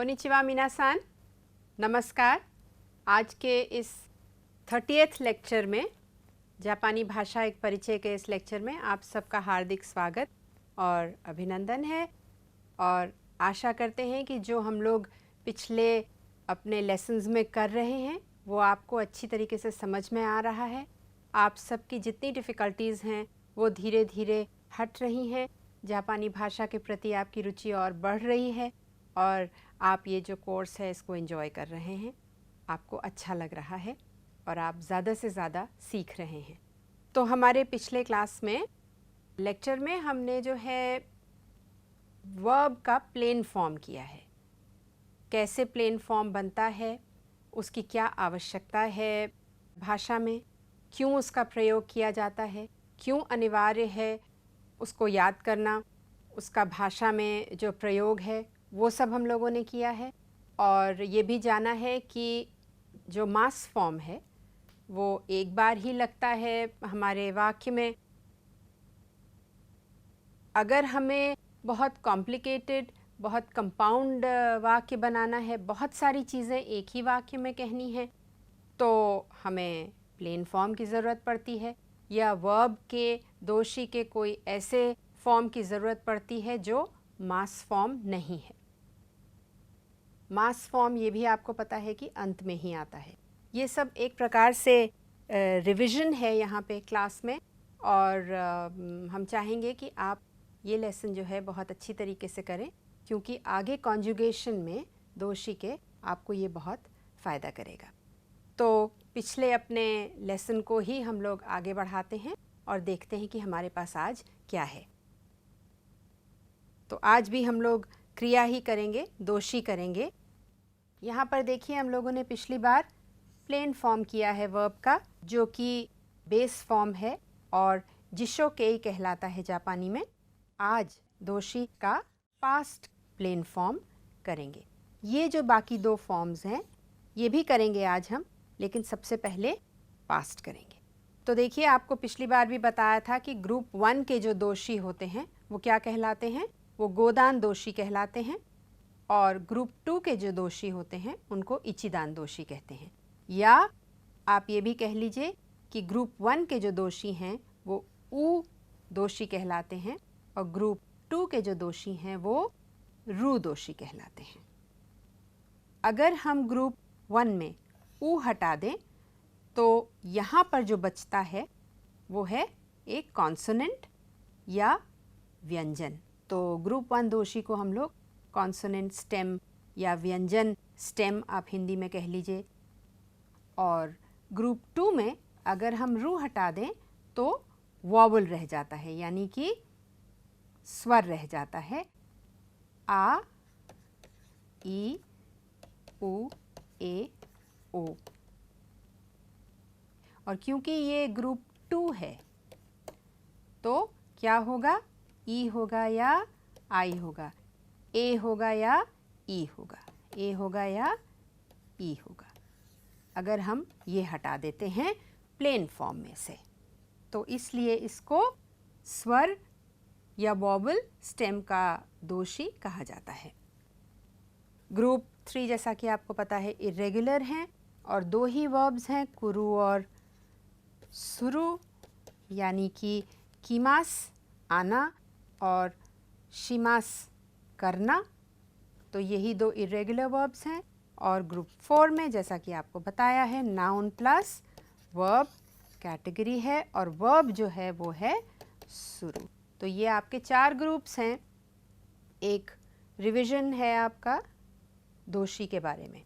Konnichiwa मिनासान, नमस्कार। आज के इस 30th लेक्चर में, जापानी भाषा एक परिचय के इस लेक्चर में आप सबका हार्दिक स्वागत और अभिनंदन है। और आशा करते हैं कि जो हम लोग पिछले अपने लेसन्स में कर रहे हैं वो आपको अच्छी तरीके से समझ में आ रहा है। आप सबकी जितनी डिफ़िकल्टीज़ हैं वो धीरे धीरे हट रही हैं। जापानी भाषा के प्रति आपकी रुचि और बढ़ रही है और आप ये जो कोर्स है इसको एंजॉय कर रहे हैं, आपको अच्छा लग रहा है और आप ज़्यादा से ज़्यादा सीख रहे हैं। तो हमारे पिछले क्लास में लेक्चर में हमने जो है वर्ब का प्लेन फॉर्म किया है, कैसे प्लेन फॉर्म बनता है, उसकी क्या आवश्यकता है भाषा में, क्यों उसका प्रयोग किया जाता है, क्यों अनिवार्य है उसको याद करना, उसका भाषा में जो प्रयोग है वो सब हम लोगों ने किया है। और ये भी जाना है कि जो मास फॉर्म है वो एक बार ही लगता है हमारे वाक्य में। अगर हमें बहुत कॉम्प्लिकेटेड, बहुत कंपाउंड वाक्य बनाना है, बहुत सारी चीज़ें एक ही वाक्य में कहनी है, तो हमें प्लेन फॉर्म की ज़रूरत पड़ती है या वर्ब के दोषी के कोई ऐसे फॉर्म की ज़रूरत पड़ती है जो मास फॉर्म नहीं है। मास फॉर्म ये भी आपको पता है कि अंत में ही आता है। ये सब एक प्रकार से रिवीजन है यहाँ पे क्लास में। और हम चाहेंगे कि आप ये लेसन जो है बहुत अच्छी तरीके से करें, क्योंकि आगे कॉन्जुगेशन में दोषी के आपको ये बहुत फ़ायदा करेगा। तो पिछले अपने लेसन को ही हम लोग आगे बढ़ाते हैं और देखते हैं कि हमारे पास आज क्या है। तो आज भी हम लोग क्रिया ही करेंगे, दोषी करेंगे। यहाँ पर देखिए हम लोगों ने पिछली बार प्लेन फॉर्म किया है वर्ब का, जो कि बेस फॉर्म है और जिशो केई कहलाता है जापानी में। आज दोषी का पास्ट प्लेन फॉर्म करेंगे। ये जो बाकी दो फॉर्म्स हैं ये भी करेंगे आज हम, लेकिन सबसे पहले पास्ट करेंगे। तो देखिए आपको पिछली बार भी बताया था कि ग्रुप 1 के जो दोषी होते हैं वो क्या कहलाते हैं, वो गोदान दोषी कहलाते हैं। और ग्रुप 2 के जो दोषी होते हैं उनको इचिदान दोषी कहते हैं। या आप ये भी कह लीजिए कि ग्रुप 1 के जो दोषी हैं वो ऊ दोषी कहलाते हैं और ग्रुप 2 के जो दोषी हैं वो रू दोषी कहलाते हैं। अगर हम ग्रुप 1 में ऊ हटा दें तो यहाँ पर जो बचता है वो है एक कॉन्सोनेंट या व्यंजन। तो ग्रुप 1 दोषी को हम लोग कॉन्सोनेंट स्टेम या व्यंजन स्टेम आप हिंदी में कह लीजिए। और ग्रुप 2 में अगर हम रू हटा दें तो वॉवल रह जाता है, यानी कि स्वर रह जाता है। आ, ई, उ, ए, ओ। और क्योंकि ये ग्रुप 2 है तो क्या होगा, ई होगा या आई होगा, ए होगा या ई होगा, ए होगा या ई होगा। अगर हम ये हटा देते हैं प्लेन फॉर्म में से, तो इसलिए इसको स्वर या वॉवल स्टेम का दोषी कहा जाता है। ग्रुप 3 जैसा कि आपको पता है इरेगुलर हैं और दो ही वर्ब्स हैं, कुरु और सुरु, यानी कि कीमास आना और शिमास करना। तो यही दो इरेगुलर वर्ब्स हैं। और ग्रुप 4 में जैसा कि आपको बताया है नाउन प्लस वर्ब कैटेगरी है और वर्ब जो है वो है सुरु। तो ये आपके 4 ग्रुप्स हैं। एक रिवीजन है आपका दोषी के बारे में।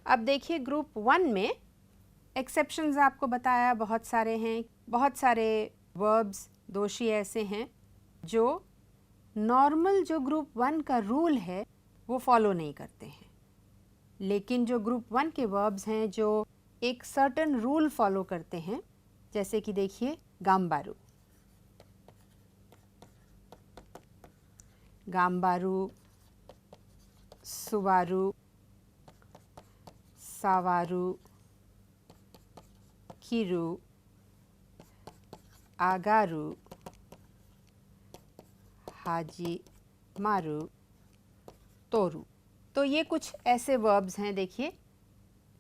अब देखिए ग्रुप 1 में एक्सेप्शंस आपको बताया बहुत सारे हैं। बहुत सारे वर्ब्स दोषी ऐसे हैं जो नॉर्मल जो ग्रुप 1 का रूल है वो फॉलो नहीं करते हैं, लेकिन जो ग्रुप 1 के वर्ब्स हैं जो एक सर्टेन रूल फॉलो करते हैं, जैसे कि देखिए गाम्बारू, गाम्बारू, सुवारू, सावारू, किरू, आगारू, हाजी मारू, तोरू। तो ये कुछ ऐसे वर्ब्स हैं, देखिए।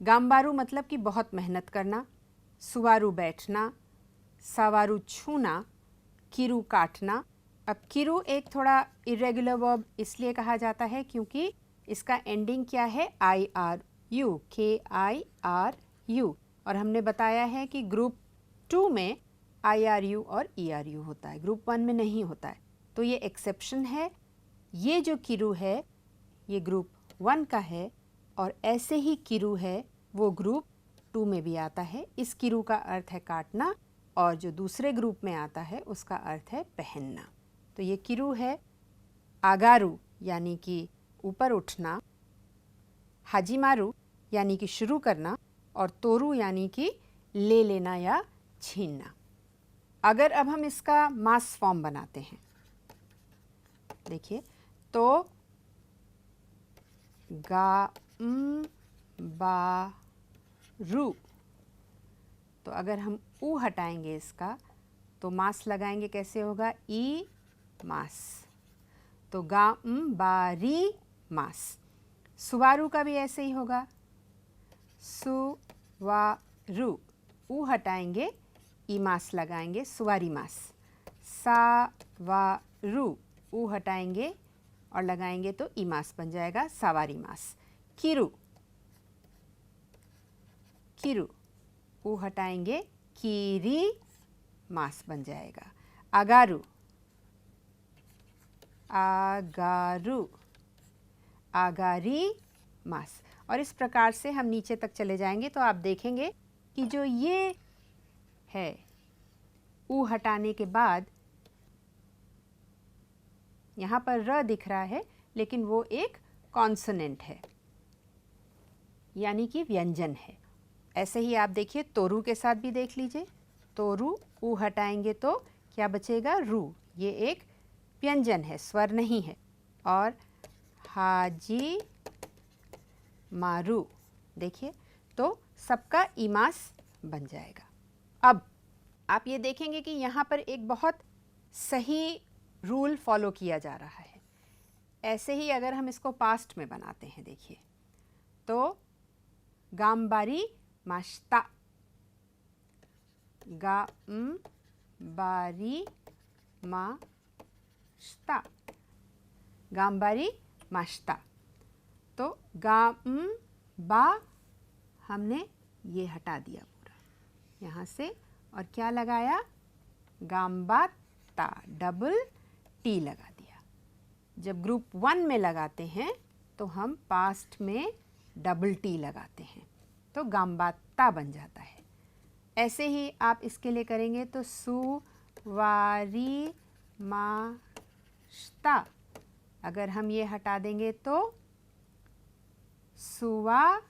गाम्बारू मतलब कि बहुत मेहनत करना, सुवारू बैठना, सावारू छूना, किरू काटना। अब किरू एक थोड़ा इरेगुलर वर्ब इसलिए कहा जाता है क्योंकि इसका एंडिंग क्या है, IRU, KIRU, और हमने बताया है कि ग्रुप 2 में IRU और ERU होता है, ग्रुप 1 में नहीं होता है। तो ये एक्सेप्शन है। ये जो किरू है ये ग्रुप 1 का है, और ऐसे ही किरू है वो ग्रुप 2 में भी आता है। इस किरू का अर्थ है काटना, और जो दूसरे ग्रुप में आता है उसका अर्थ है पहनना। तो ये किरू है। आगारू यानी कि ऊपर उठना, हाजिमारू यानी कि शुरू करना, और तोरू यानी कि ले लेना या छीनना। अगर अब हम इसका मास फॉर्म बनाते हैं, देखिए, तो गाम्बारू, तो अगर हम ऊ हटाएंगे इसका तो मास लगाएंगे, कैसे होगा, ई मास, तो गाम्बारी मास। सुवारू का भी ऐसे ही होगा, सुवारू, ऊ हटाएंगे, ई मास लगाएंगे, सुवारी मास। सावारू, ऊ हटाएंगे और लगाएंगे तो ई मास बन जाएगा, सावारी मास। किरू, किरू, ऊ हटाएंगे, कीरी मास बन जाएगा। आगारू, आगारू, आगारी मास। और इस प्रकार से हम नीचे तक चले जाएंगे तो आप देखेंगे कि जो ये है ऊ हटाने के बाद यहाँ पर र दिख रहा है, लेकिन वो एक कॉन्सोनेंट है, यानी कि व्यंजन है। ऐसे ही आप देखिए तोरू के साथ भी देख लीजिए, तोरू, ऊ हटाएंगे तो क्या बचेगा, रू, ये एक व्यंजन है, स्वर नहीं है। और हाजी मारू, देखिए, तो सबका ईमास बन जाएगा। अब आप ये देखेंगे कि यहाँ पर एक बहुत सही रूल फॉलो किया जा रहा है। ऐसे ही अगर हम इसको पास्ट में बनाते हैं, देखिए, तो गाम्बारी माश्ता, गाम्बारी माश्ता, गाम्बारी माश्ता। तो गाम्बा हमने ये हटा दिया पूरा यहाँ से, और क्या लगाया, गाम्बाता, डबल टी लगा दिया। जब ग्रुप 1 में लगाते हैं तो हम पास्ट में डबल टी लगाते हैं, तो गाम्बाता बन जाता है। ऐसे ही आप इसके लिए करेंगे तो सुवारी माश्ता, अगर हम ये हटा देंगे तो सुवाता,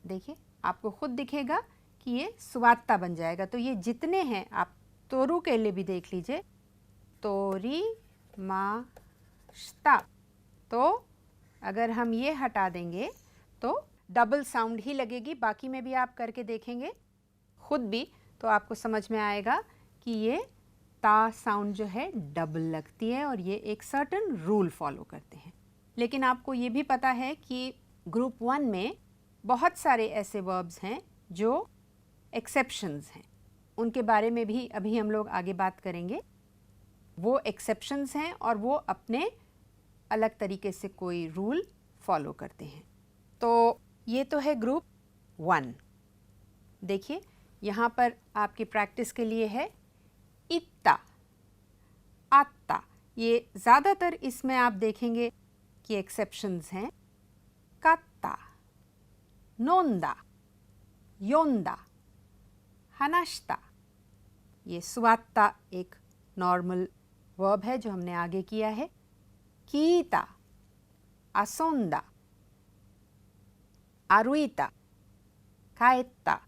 देखिए आपको खुद दिखेगा कि ये सुवाता बन जाएगा। तो ये जितने हैं, आप तोरू के लिए भी देख लीजिए, तोरी माश्ता, तो अगर हम ये हटा देंगे तो डबल साउंड ही लगेगी। बाकी में भी आप करके देखेंगे खुद भी, तो आपको समझ में आएगा कि ये ता साउंड जो है डबल लगती है, और ये एक सर्टेन रूल फॉलो करते हैं। लेकिन आपको ये भी पता है कि ग्रुप 1 में बहुत सारे ऐसे वर्ब्स हैं जो एक्सेप्शंस हैं, उनके बारे में भी अभी हम लोग आगे बात करेंगे। वो एक्सेप्शंस हैं और वो अपने अलग तरीके से कोई रूल फॉलो करते हैं। तो ये तो है ग्रुप 1। देखिए यहाँ पर आपकी प्रैक्टिस के लिए है इत्ता, आत्ता। ये ज़्यादातर इसमें आप देखेंगे कि एक्सेप्शंस हैं। कात्ता, नोंदा, योंदा, हनाश्ता। ये सुवात्ता एक नॉर्मल वर्ब है जो हमने आगे किया है। कीता, असोंदा, आरुईता, काएत्ता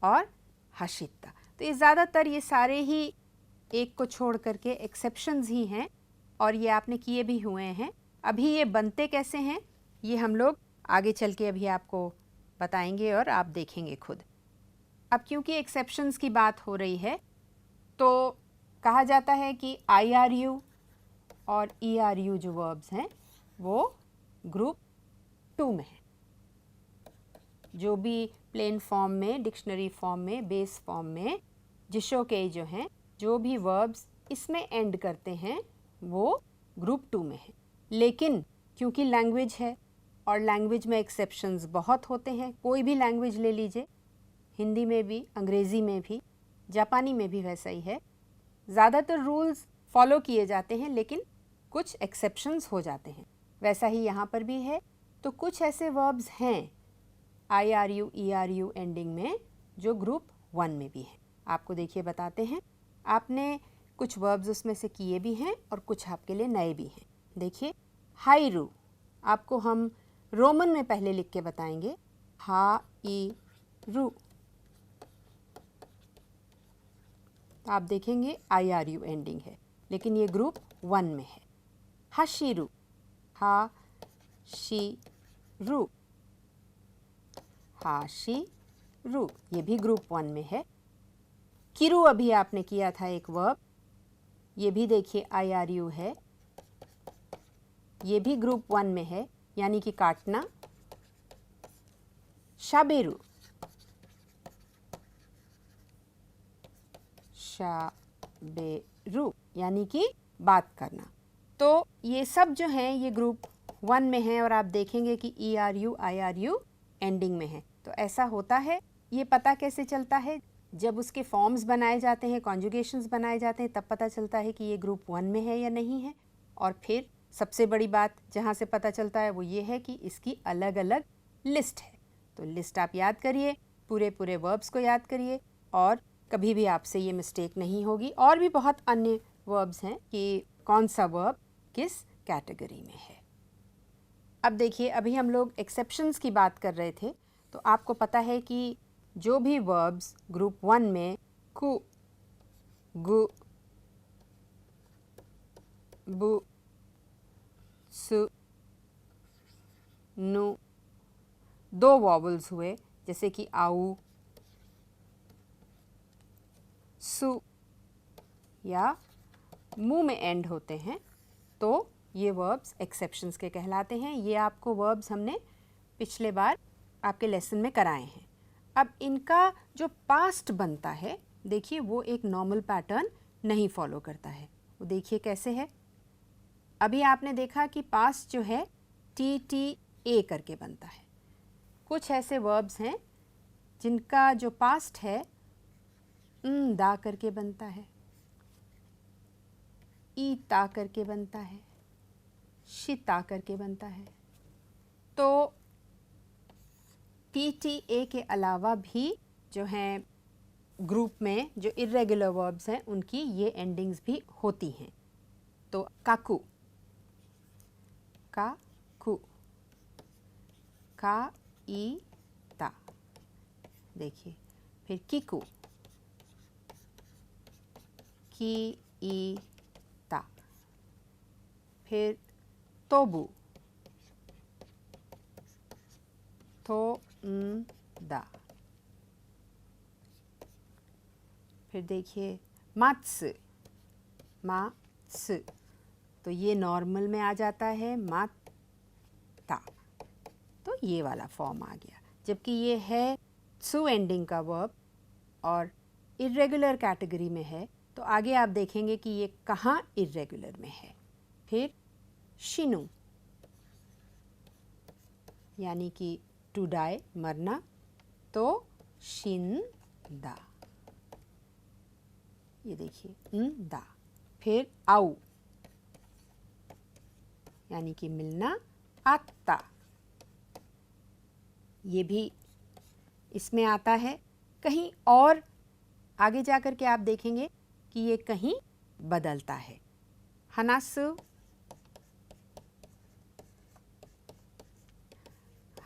और हशिता। तो ये ज़्यादातर ये सारे ही एक को छोड़ करके एक्सेप्शंस ही हैं, और ये आपने किए भी हुए हैं। अभी ये बनते कैसे हैं ये हम लोग आगे चल के अभी आपको बताएंगे और आप देखेंगे खुद। अब क्योंकि एक्सेप्शंस की बात हो रही है तो कहा जाता है कि IRU और ERU जो वर्ब्स हैं वो ग्रुप 2 में है। जो भी प्लेन फॉर्म में, डिक्शनरी फॉर्म में, बेस फॉर्म में जिशो के जो हैं, जो भी वर्ब्स इसमें एंड करते हैं वो ग्रुप 2 में है। लेकिन क्योंकि लैंग्वेज है और लैंग्वेज में एक्सेप्शंस बहुत होते हैं, कोई भी लैंग्वेज ले लीजिए, हिंदी में भी, अंग्रेज़ी में भी, जापानी में भी वैसा ही है, ज़्यादातर रूल्स फॉलो किए जाते हैं लेकिन कुछ एक्सेप्शंस हो जाते हैं। वैसा ही यहाँ पर भी है। तो कुछ ऐसे वर्ब्स हैं IRU ERU एंडिंग में जो ग्रुप 1 में भी हैं। आपको देखिए बताते हैं। आपने कुछ वर्ब्स उसमें से किए भी हैं और कुछ आपके लिए नए भी हैं। देखिए, हाइरू आपको हम रोमन में पहले लिख के बताएंगे, हा ई रू। आप देखेंगे IRU एंडिंग है लेकिन ये ग्रुप 1 में है। हाशिरू, हा शी रू, हाशी रू, ये भी ग्रुप 1 में है। किरू अभी आपने किया था एक वर्ब, ये भी देखिए IRU है, ये भी ग्रुप 1 में है यानी कि काटना। शाबेरू, शाबेरू यानी कि बात करना। तो ये सब जो हैं ये ग्रुप 1 में हैं और आप देखेंगे कि ERU IRU एंडिंग में है। तो ऐसा होता है। ये पता कैसे चलता है? जब उसके फॉर्म्स बनाए जाते हैं, कॉन्जुगेशंस बनाए जाते हैं, तब पता चलता है कि ये ग्रुप 1 में है या नहीं है। और फिर सबसे बड़ी बात जहाँ से पता चलता है वो ये है कि इसकी अलग अलग लिस्ट है। तो लिस्ट आप याद करिए, पूरे पूरे वर्ब्स को याद करिए और कभी भी आपसे ये मिस्टेक नहीं होगी। और भी बहुत अन्य वर्ब्स हैं कि कौन सा वर्ब किस कैटेगरी में है। अब देखिए, अभी हम लोग एक्सेप्शंस की बात कर रहे थे। तो आपको पता है कि जो भी वर्ब्स ग्रुप 1 में कु, गु, बु, सु, नु, 2 वॉवल्स हुए, जैसे कि आऊ, सु या मुंह में एंड होते हैं, तो ये वर्ब्स एक्सेप्शंस के कहलाते हैं। ये आपको वर्ब्स हमने पिछले बार आपके लेसन में कराए हैं। अब इनका जो पास्ट बनता है, देखिए वो एक नॉर्मल पैटर्न नहीं फॉलो करता है। वो देखिए कैसे है। अभी आपने देखा कि पास्ट जो है TTA करके बनता है। कुछ ऐसे वर्ब्स हैं जिनका जो पास्ट है दा करके बनता है, ईता करके बनता है, शिता करके बनता है। तो TTA के अलावा भी जो हैं ग्रुप में जो इर्रेगुलर वर्ब्स हैं उनकी ये एंडिंग्स भी होती हैं। तो काकू, का कु, का ई ता, देखिए। फिर किकू, की ई ता। फिर तोबू, तो दा। फिर देखिए मात्स, मात्स, तो ये नॉर्मल में आ जाता है माता, तो ये वाला फॉर्म आ गया। जबकि ये है सु एंडिंग का वर्ब और इर्रेगुलर कैटेगरी में है, तो आगे आप देखेंगे कि ये कहाँ इर्रेगुलर में है। फिर शिनु यानी कि टू डाई, मरना, तो शिन दा, ये देखिए दा। फिर आउ यानी कि मिलना, आता, ये भी इसमें आता है। कहीं और आगे जाकर के आप देखेंगे कि ये कहीं बदलता है। हनासु,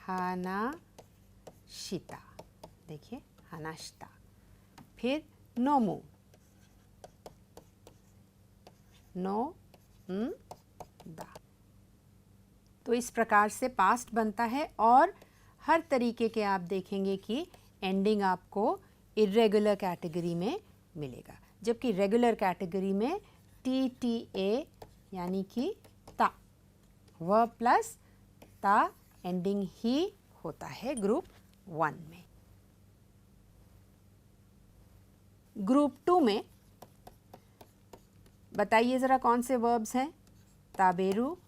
हनाशिता, देखिए हनाशिता। फिर नोमु, नो दा। तो इस प्रकार से पास्ट बनता है और हर तरीके के आप देखेंगे कि एंडिंग आपको इर्रेगुलर कैटेगरी में मिलेगा। जबकि रेगुलर कैटेगरी में TTA यानी कि ता। वर्ब प्लस ता एंडिंग ही होता है ग्रुप 1 में। ग्रुप 2 में बताइए ज़रा कौन से वर्ब्स हैं? ताबेरू,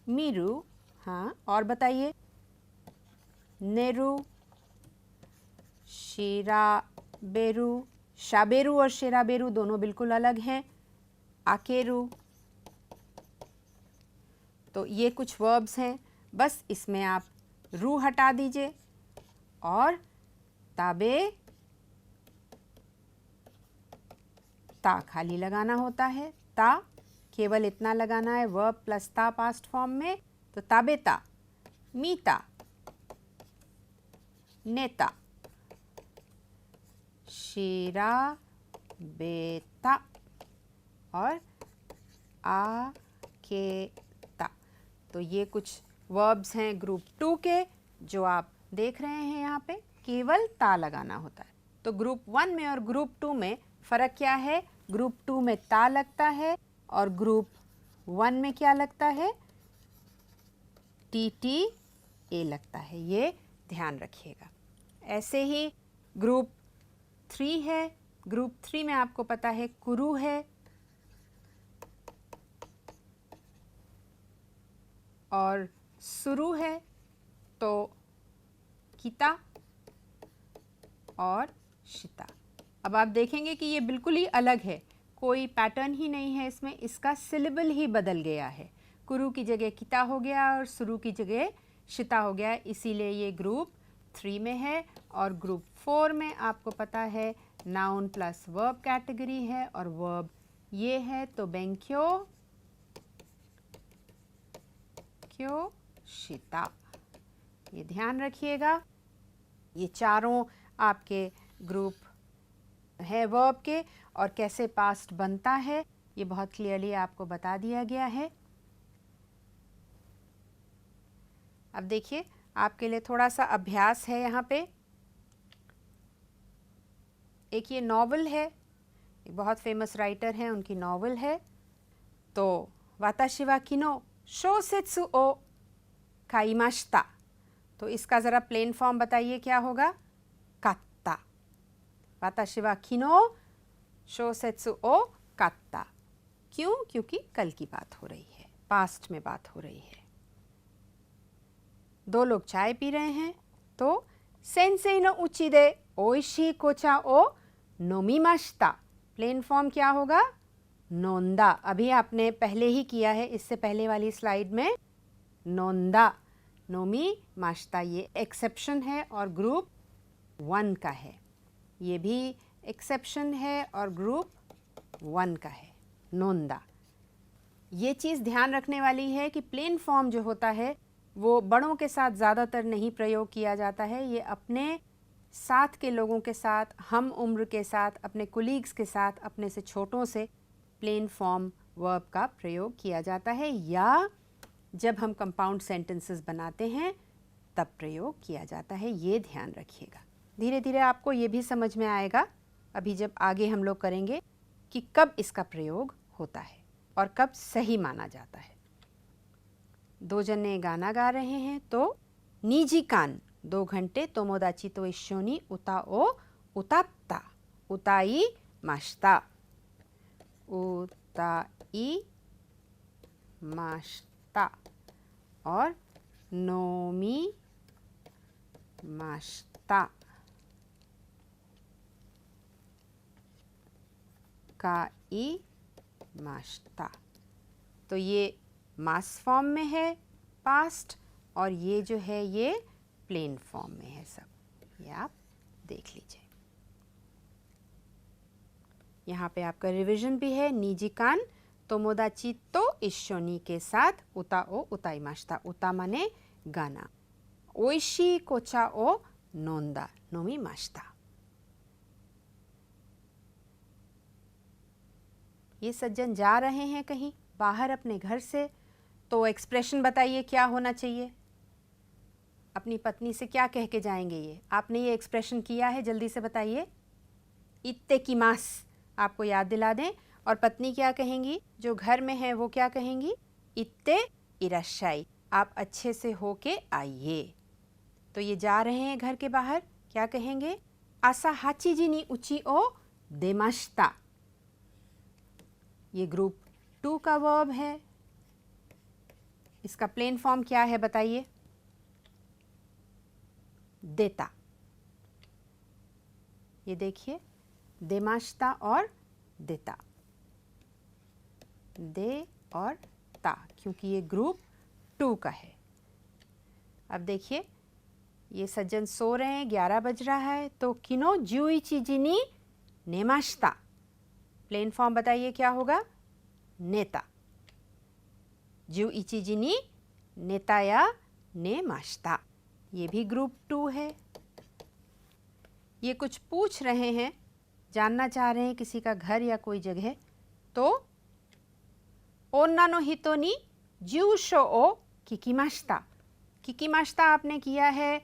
मीरू, हाँ, और बताइए। नेरू, शिराबेरू। शाबेरू और शिराबेरू दोनों बिल्कुल अलग हैं। आकेरू। तो ये कुछ वर्ब्स हैं, बस इसमें आप रू हटा दीजिए और ताबे ता खाली लगाना होता है। ता केवल इतना लगाना है, वर्ब प्लस ता पास्ट फॉर्म में, तो ताबेता, मीता, नेता, शीरा बेता और आकेता। तो ये कुछ वर्ब्स हैं ग्रुप 2 के जो आप देख रहे हैं यहाँ पे, केवल ता लगाना होता है। तो ग्रुप 1 में और ग्रुप 2 में फ़र्क क्या है? ग्रुप 2 में ता लगता है और ग्रुप 1 में क्या लगता है? टी ए लगता है, ये ध्यान रखिएगा। ऐसे ही ग्रुप 3 है। ग्रुप 3 में आपको पता है कुरु है और सुरु है, तो किता और शिता। अब आप देखेंगे कि ये बिल्कुल ही अलग है, कोई पैटर्न ही नहीं है इसमें, इसका सिलेबल ही बदल गया है। कुरु की जगह किता हो गया और सुरु की जगह शिता हो गया, इसीलिए ये ग्रुप 3 में है। और ग्रुप 4 में आपको पता है नाउन प्लस वर्ब कैटेगरी है और वर्ब ये है, तो बेंक्यो क्यों शिता, ये ध्यान रखिएगा। ये चारों आपके ग्रुप है वर्ब के, और कैसे पास्ट बनता है ये बहुत क्लियरली आपको बता दिया गया है। अब देखिए आपके लिए थोड़ा सा अभ्यास है यहाँ पे। एक ये नॉवल है, एक बहुत फेमस राइटर हैं, उनकी नॉवल है। तो वाताशी वा किनो शोसेत्सु ओ काइमाशिता, तो इसका ज़रा प्लेन फॉर्म बताइए क्या होगा? कात्ता। वाताशी वा किनो शोसेत्सु ओ कात्ता। क्यों? क्योंकि कल की बात हो रही है, पास्ट में बात हो रही है। दो लोग चाय पी रहे हैं, तो सेंसेई नो उची दे ओइशी कोचा ओ नोमीमाशिता। प्लेन फॉर्म क्या होगा? नोंदा। अभी आपने पहले ही किया है, इससे पहले वाली स्लाइड में नोंदा, नोमीमाशिता। ये एक्सेप्शन है और ग्रुप 1 का है, ये भी एक्सेप्शन है और ग्रुप 1 का है, नोंदा। ये चीज़ ध्यान रखने वाली है कि प्लेन फॉर्म जो होता है वो बड़ों के साथ ज़्यादातर नहीं प्रयोग किया जाता है, ये अपने साथ के लोगों के साथ, हम उम्र के साथ, अपने कोलीग्स के साथ, अपने से छोटों से प्लेन फॉर्म वर्ब का प्रयोग किया जाता है, या जब हम कंपाउंड सेंटेंसेस बनाते हैं तब प्रयोग किया जाता है। ये ध्यान रखिएगा। धीरे धीरे आपको ये भी समझ में आएगा अभी जब आगे हम लोग करेंगे कि कब इसका प्रयोग होता है और कब सही माना जाता है। दो जने गाना गा रहे हैं, तो निजी कान 2 घंटे तोमोदाची तो इश्शोनी उता ओ उतात्ता उताई माश्ता। उताई माश्ता और नोमी माश्ता। काई माश्ता। तो ये मास फॉर्म में है पास्ट, और ये जो है ये प्लेन फॉर्म में है सब, ये आप देख लीजिए। यहाँ पे आपका रिवीजन भी है। निजी कान तोमोदाची तो इश्शोनी के साथ उता ओ उताइमाशिता। उता माने गाना। ओइशी कोचा ओ नोंदा नोमीमाशिता। ये सज्जन जा रहे हैं कहीं बाहर अपने घर से, तो एक्सप्रेशन बताइए क्या होना चाहिए? अपनी पत्नी से क्या कह के जाएंगे? ये आपने ये एक्सप्रेशन किया है, जल्दी से बताइए। इत्ते की मास आपको याद दिला दें, और पत्नी क्या कहेंगी? जो घर में है वो क्या कहेंगी? इत्ते इराशाई, आप अच्छे से होके आइए। तो ये जा रहे हैं घर के बाहर, क्या कहेंगे? आसा हाचीजी नी उची ओ देमाशिता। ये ग्रुप 2 का वर्ब है। इसका प्लेन फॉर्म क्या है बताइए? देता। ये देखिए, देमाशिता और देता, दे और ता, क्योंकि ये ग्रुप 2 का है। अब देखिए, ये सज्जन सो रहे हैं, 11 बज रहा है, तो किनो 11時に नेमाशिता। प्लेन फॉर्म बताइए क्या होगा? नेता। 11時に नेता या नेमाशिता। ये भी ग्रुप 2 है। ये कुछ पूछ रहे हैं, जानना चाह रहे हैं किसी का घर या कोई जगह, तो ओन्ना नो हितो नि जूशो ओ किकिमाशिता। किकिमाशिता आपने किया है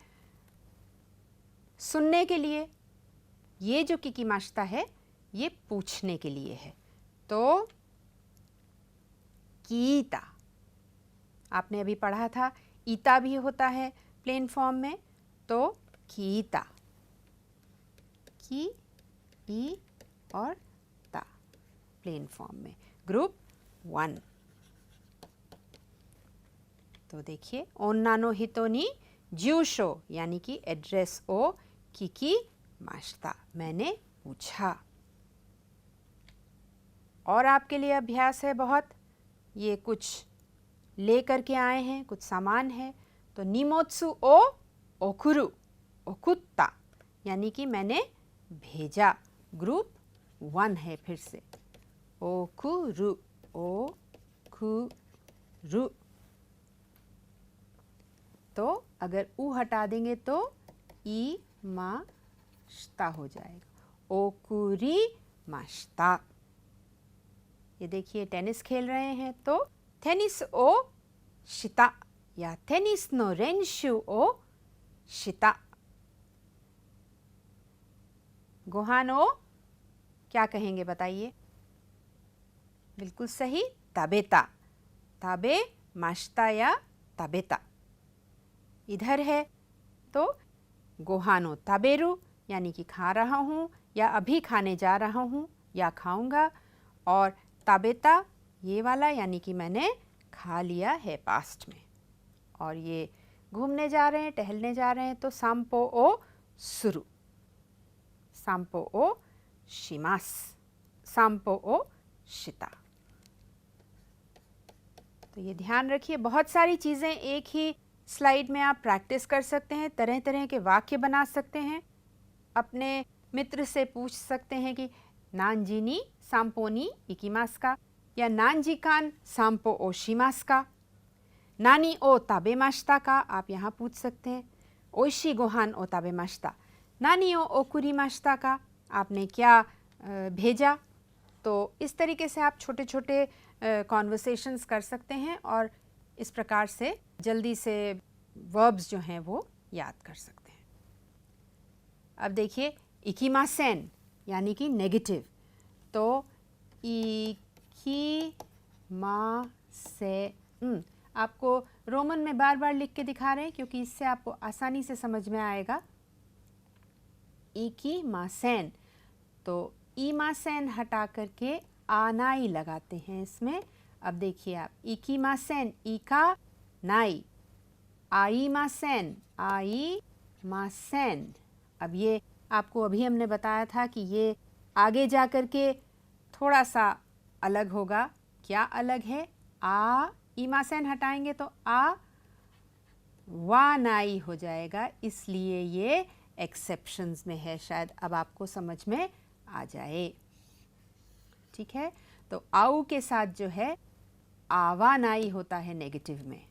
सुनने के लिए, ये जो किकिमाशिता है ये पूछने के लिए है। तो कीता, आपने अभी पढ़ा था ईता भी होता है प्लेन फॉर्म में, तो कीता, की, ई और ता प्लेन फॉर्म में, ग्रुप 1। तो देखिए, ओन्ना नो हितो नि जूशो यानी कि एड्रेस ओ किकी माशिता, मैंने पूछा। और आपके लिए अभ्यास है बहुत। ये कुछ ले करके आए हैं, कुछ सामान है, तो निमोत्सु ओ ओकुरु ओकुत्ता, यानी कि मैंने भेजा, ग्रुप 1 है। फिर से ओकुरु, ओकुरु, तो अगर ऊ हटा देंगे तो ई माशिता हो जाएगा, ओकुरी माशिता। ये देखिए, टेनिस खेल रहे हैं, तो टेनिस ओ शिता या टेनिस नो रेंशु ओ शिता। गोहान ओ क्या कहेंगे बताइए? बिल्कुल सही, ताबेता। ताबे माशिता या ताबेता। इधर है तो गोहानो ताबेरु यानी कि खा रहा हूँ या अभी खाने जा रहा हूँ या खाऊंगा, और ताबेता ये वाला यानी कि मैंने खा लिया है पास्ट में। और ये घूमने जा रहे हैं, टहलने जा रहे हैं, तो सांपो ओ सुरु, सांपो ओ शिमास, सांपो ओ शिता। तो ये ध्यान रखिए, बहुत सारी चीज़ें एक ही स्लाइड में आप प्रैक्टिस कर सकते हैं, तरह तरह के वाक्य बना सकते हैं। अपने मित्र से पूछ सकते हैं कि नानजी नी सांपो नी इकिमास का, या नानजी कान सांपो ओ शिमास का, नानी ओ ताबेमाशिता का आप यहाँ पूछ सकते हैं। ओइशी गोहान ओ ताबेमाशिता, नानी ओ ओकुरीमाशिता का, आपने क्या भेजा। तो इस तरीके से आप छोटे छोटे कॉन्वर्सेशंस कर सकते हैं और इस प्रकार से जल्दी से वर्ब्स जो हैं वो याद कर सकते हैं। अब देखिए, इकिमासेन यानी कि नेगेटिव, तो इकिमासेन आपको रोमन में बार बार लिख के दिखा रहे हैं क्योंकि इससे आपको आसानी से समझ में आएगा। इकिमासेन, तो इमासेन हटा करके आनाई लगाते हैं इसमें। अब देखिए आप, इकिमासेन, इका नाई, आईमासेन, आईमासेन। अब ये आपको अभी हमने बताया था कि ये आगे जा कर के थोड़ा सा अलग होगा। क्या अलग है? आ, इमासेन हटाएंगे तो आ वा नाई हो जाएगा, इसलिए ये एक्सेप्शंस में है। शायद अब आपको समझ में आ जाए। ठीक है, तो आउ के साथ जो है आवा नाई होता है नेगेटिव में,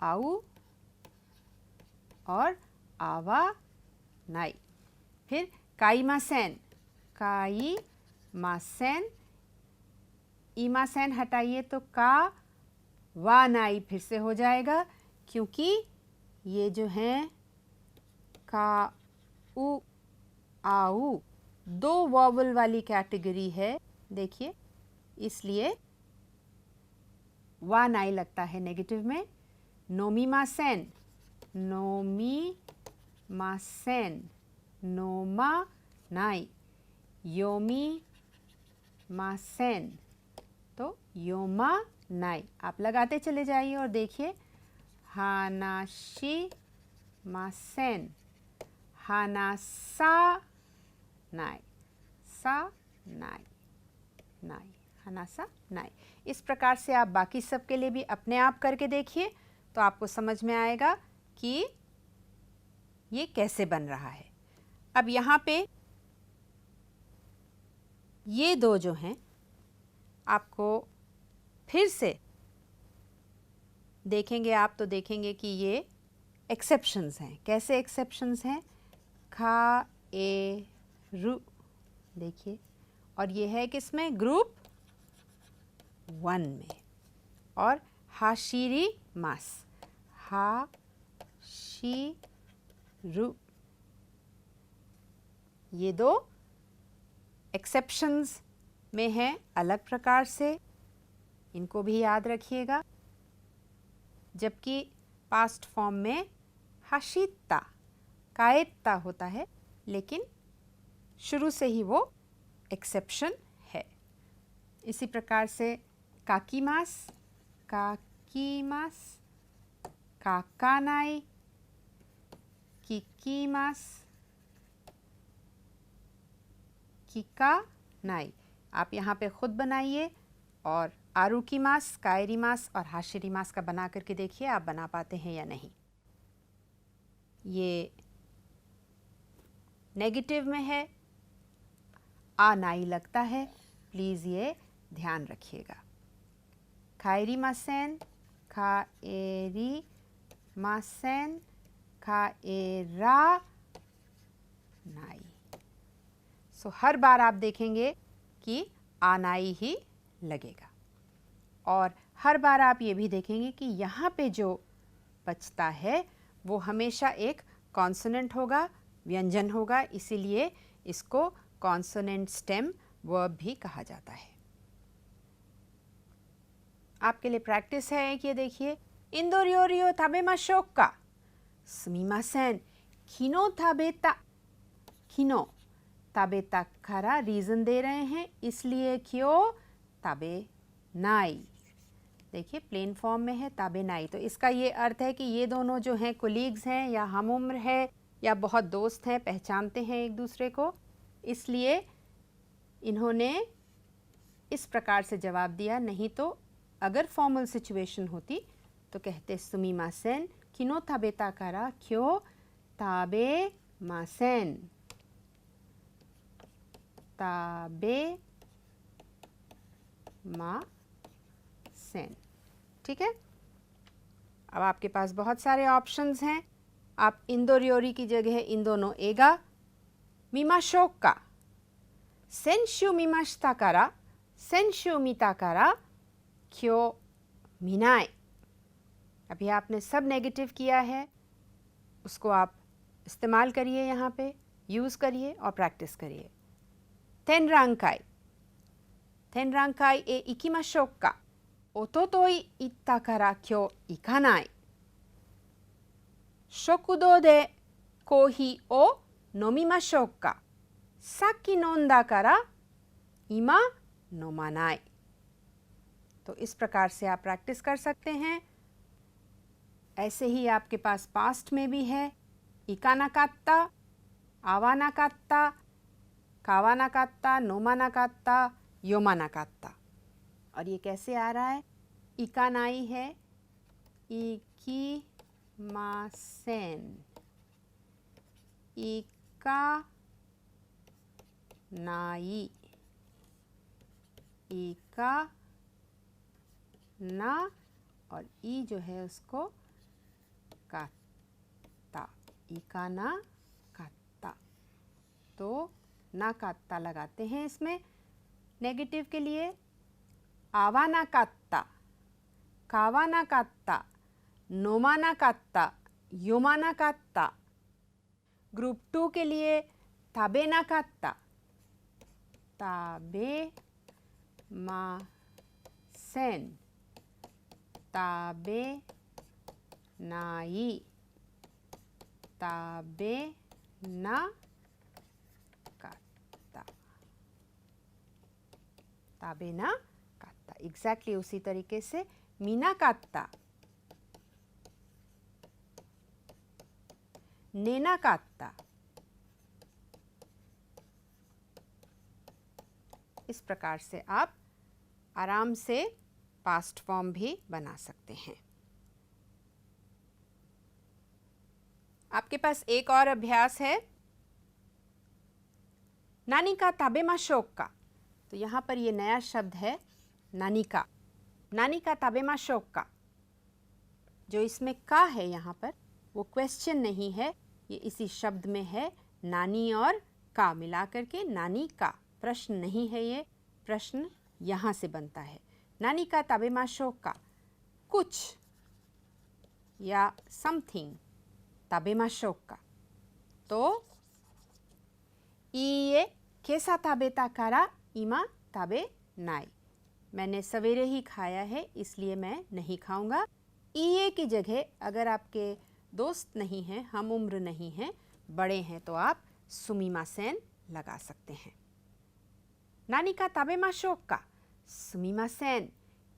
आउ और आवा नाई। फिर काईमासेन, काईमासेन, इमासेन हटाइए तो का वा नाई फिर से हो जाएगा, क्योंकि ये जो है का उ आउ दो वॉवल वाली कैटेगरी है, देखिए, इसलिए वा नाई लगता है नेगेटिव में। नोमिमासेन, नोमिमासेन, नोमा नाई, योमिमासेन, तो योमा नाई। आप लगाते चले जाइए और देखिए, हानाशी मासेन, हानासा नाई, सा नाई, नाई, हानासा नाई। इस प्रकार से आप बाकी सब के लिए भी अपने आप करके देखिए, तो आपको समझ में आएगा कि ये कैसे बन रहा है। अब यहाँ पे ये दो जो हैं, आपको फिर से देखेंगे आप तो देखेंगे कि ये एक्सेप्शंस हैं। कैसे एक्सेप्शंस हैं? खा ए रु, देखिए, और ये है किसमें? ग्रुप 1 में। और हाशिरी मास, हाशिरु, ये दो एक्सेप्शंस में हैं अलग प्रकार से, इनको भी याद रखिएगा। जबकि पास्ट फॉर्म में हाशिता, कायत्ता होता है, लेकिन शुरू से ही वो एक्सेप्शन है। इसी प्रकार से काकीमास, काकीमास, काकानाई, किकीमास, किका नाई। आप यहाँ पे खुद बनाइए और आरुकीमास, कायरीमास और हाशिरीमास का बना करके देखिए आप बना पाते हैं या नहीं। ये नेगेटिव में है, आ नाई लगता है, प्लीज़ ये ध्यान रखिएगा। खायरीमासेन, खाएरीमासेन, खाएरा नाई। सो हर बार आप देखेंगे कि आनाई ही लगेगा, और हर बार आप ये भी देखेंगे कि यहाँ पे जो बचता है वो हमेशा एक कॉन्सोनेंट होगा, व्यंजन होगा, इसीलिए इसको कॉन्सोनेंट स्टेम वर्ब भी कहा जाता है। आपके लिए प्रैक्टिस है एक, ये देखिए, इंदोरियोरियो ताबेमाशोक्का, सुमिमासेन, खिनो ताबेता, खिनो ताबेता खरा रीज़न दे रहे हैं, इसलिए क्यों ताबे नाई। देखिए प्लेन फॉर्म में है ताबे नाई, तो इसका ये अर्थ है कि ये दोनों जो हैं कोलीग्स हैं या हम उम्र है या बहुत दोस्त हैं, पहचानते हैं एक दूसरे को, इसलिए इन्होंने इस प्रकार से जवाब दिया। नहीं तो अगर फॉर्मल सिचुएशन होती तो कहते सुमिमासेन, किनो ताबेता करा, क्यों ताबे मासेन, ताबे मासेन। ठीक है, अब आपके पास बहुत सारे ऑप्शंस हैं। आप इंदोरियोरी की जगह इन दोनों एगा, मिमाशोक्का, सेंशु मिमाशिता करा, सेंशु मिता करा, क्यों मिनाए। अभी आपने सब नेगेटिव किया है, उसको आप इस्तेमाल करिए, यहाँ पे यूज़ करिए और प्रैक्टिस करिए। तेनरांकाई, तेनरांकाई ए इकिमाशोक्का, ओतोतोई इत्ता करा क्यों इकानाई, शोकुदो दे कोही ओ नोमिमाशोक्का, साक्की नोंदा करा इमा नोमानाई। तो इस प्रकार से आप प्रैक्टिस कर सकते हैं। ऐसे ही आपके पास पास्ट में भी है, इकानाकात्ता, आवानाकात्ता, कावानाकात्ता, नोमानाकात्ता, योमानाकात्ता। और ये कैसे आ रहा है? इकानाई है, इकीमासेन, इकानाई, इका ना, और ई जो है उसको कात्ता, इकाना कात्ता। तो ना कात्ता लगाते हैं इसमें नेगेटिव के लिए। आवाना कात्ता, कावाना कात्ता, नोमाना कात्ता, योमाना कात्ता। ग्रुप 2 के लिए ताबेना कात्ता, ताबे मासेन, ताबे नाई, ताबे ना कात्ता, ताबे ना कात्ता। एग्जैक्टली उसी तरीके से मीना कात्ता, नेना कात्ता। इस प्रकार से आप आराम से पास्ट फॉर्म भी बना सकते हैं। आपके पास एक और अभ्यास है, नानी का ताबेमाशोक का। तो यहाँ पर ये नया शब्द है नानी का, नानी का ताबेमाशोक का। जो इसमें का है यहाँ पर वो क्वेश्चन नहीं है, ये इसी शब्द में है, नानी और का मिला करके नानी का। प्रश्न नहीं है ये, प्रश्न यहाँ से बनता है। नानी का ताबेमाशोक का, कुछ या समथिंग ताबेमाशोक का। तो इए केसा ताबेता कारा इमा ताबे नाई, मैंने सवेरे ही खाया है इसलिए मैं नहीं खाऊंगा। इए की जगह अगर आपके दोस्त नहीं हैं, हम उम्र नहीं हैं, बड़े हैं, तो आप सुमिमासेन लगा सकते हैं। नानी का ताबेमाशोक का, सुमिमासेन,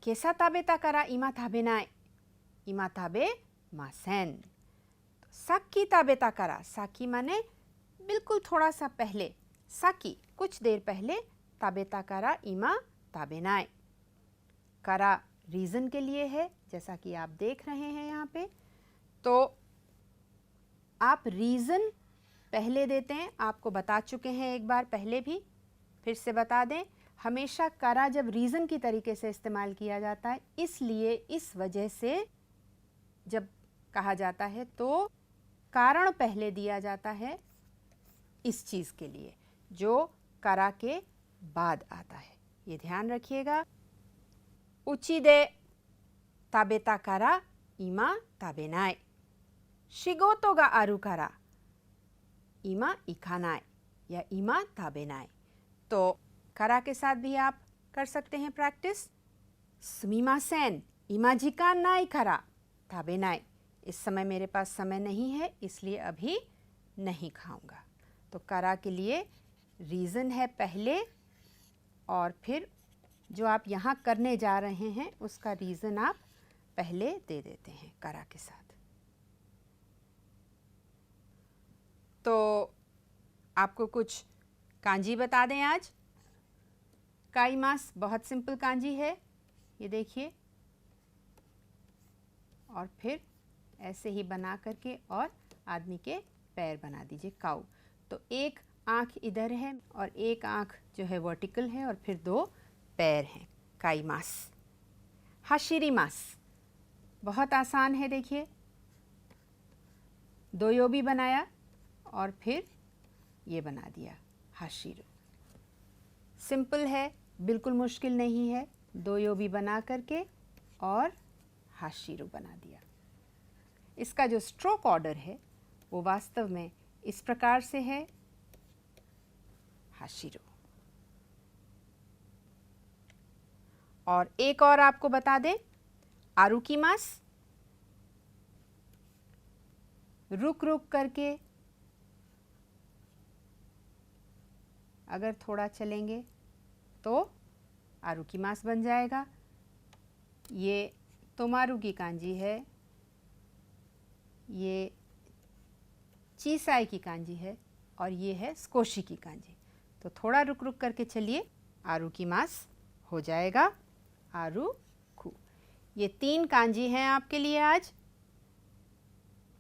केसा ताबेता कारा इमा ताबे नाई, इमा ताबे मासेन। साकी ताबेता कारा, साकी माने बिल्कुल थोड़ा सा पहले, साकी कुछ देर पहले, ताबेता कारा इमा ताबे नाई। कारा रीज़न के लिए है, जैसा कि आप देख रहे हैं यहाँ पे। तो आप रीज़न पहले देते हैं, आपको बता चुके हैं एक बार पहले भी, फिर से बता दें। हमेशा कारा जब रीज़न की तरीके से इस्तेमाल किया जाता है, इसलिए इस वजह से जब कहा जाता है तो कारण पहले दिया जाता है इस चीज़ के लिए जो कारा के बाद आता है, ये ध्यान रखिएगा। उची दे ताबेता कारा इमा ताबे नाई, शिगोतो गा आरु कारा इमा इखानाई या इमा ताबे नाई। तो कारा के साथ भी आप कर सकते हैं प्रैक्टिस। सुमिमासेन, इमा जिकान नाई कारा ताबे नाई, इस समय मेरे पास समय नहीं है इसलिए अभी नहीं खाऊंगा। तो कारा के लिए रीज़न है पहले, और फिर जो आप यहाँ करने जा रहे हैं उसका रीज़न आप पहले दे देते हैं कारा के साथ। तो आपको कुछ कांजी बता दें आज। काईमास बहुत सिंपल कांजी है, ये देखिए, और फिर ऐसे ही बना करके और आदमी के पैर बना दीजिए, काऊ। तो एक आँख इधर है और एक आँख जो है वर्टिकल है और फिर दो पैर हैं, काईमास। हाशिरीमास बहुत आसान है, देखिए, दोयोबी बनाया और फिर ये बना दिया हाशिरू। सिंपल है, बिल्कुल मुश्किल नहीं है, दोयोबी बना करके और हाशिरू बना दिया। इसका जो स्ट्रोक ऑर्डर है वो वास्तव में इस प्रकार से है, हाशिरू। और एक और आपको बता दें, आरुकीमास, रुक रुक करके अगर थोड़ा चलेंगे तो आरुकीमास बन जाएगा। ये तोमारू की कांजी है, ये चीसाई की कांजी है और ये है स्कोशी की कांजी। तो थोड़ा रुक रुक करके चलिए, आरुकीमास हो जाएगा आरुकू। ये 3 कांजी हैं आपके लिए आज,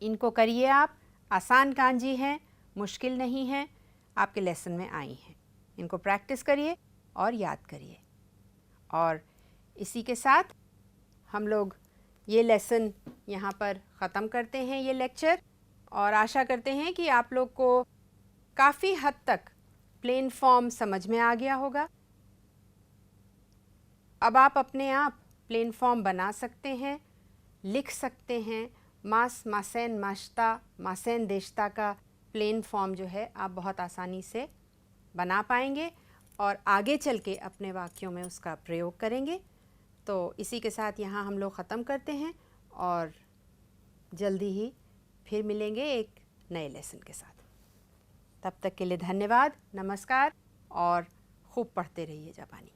इनको करिए आप। आसान कांजी हैं, मुश्किल नहीं है, आपके लेसन में आई हैं। इनको प्रैक्टिस करिए और याद करिए। और इसी के साथ हम लोग ये लेसन यहाँ पर ख़त्म करते हैं, ये लेक्चर, और आशा करते हैं कि आप लोग को काफ़ी हद तक प्लेन फॉर्म समझ में आ गया होगा। अब आप अपने आप प्लेन फॉर्म बना सकते हैं, लिख सकते हैं। मास, मासेन, माश्ता, मासेन देश्ता का प्लेन फॉर्म जो है आप बहुत आसानी से बना पाएंगे। और आगे चल के अपने वाक्यों में उसका प्रयोग करेंगे। तो इसी के साथ यहाँ हम लोग ख़त्म करते हैं और जल्दी ही फिर मिलेंगे एक नए लेसन के साथ। तब तक के लिए धन्यवाद, नमस्कार और खूब पढ़ते रहिए जापानी।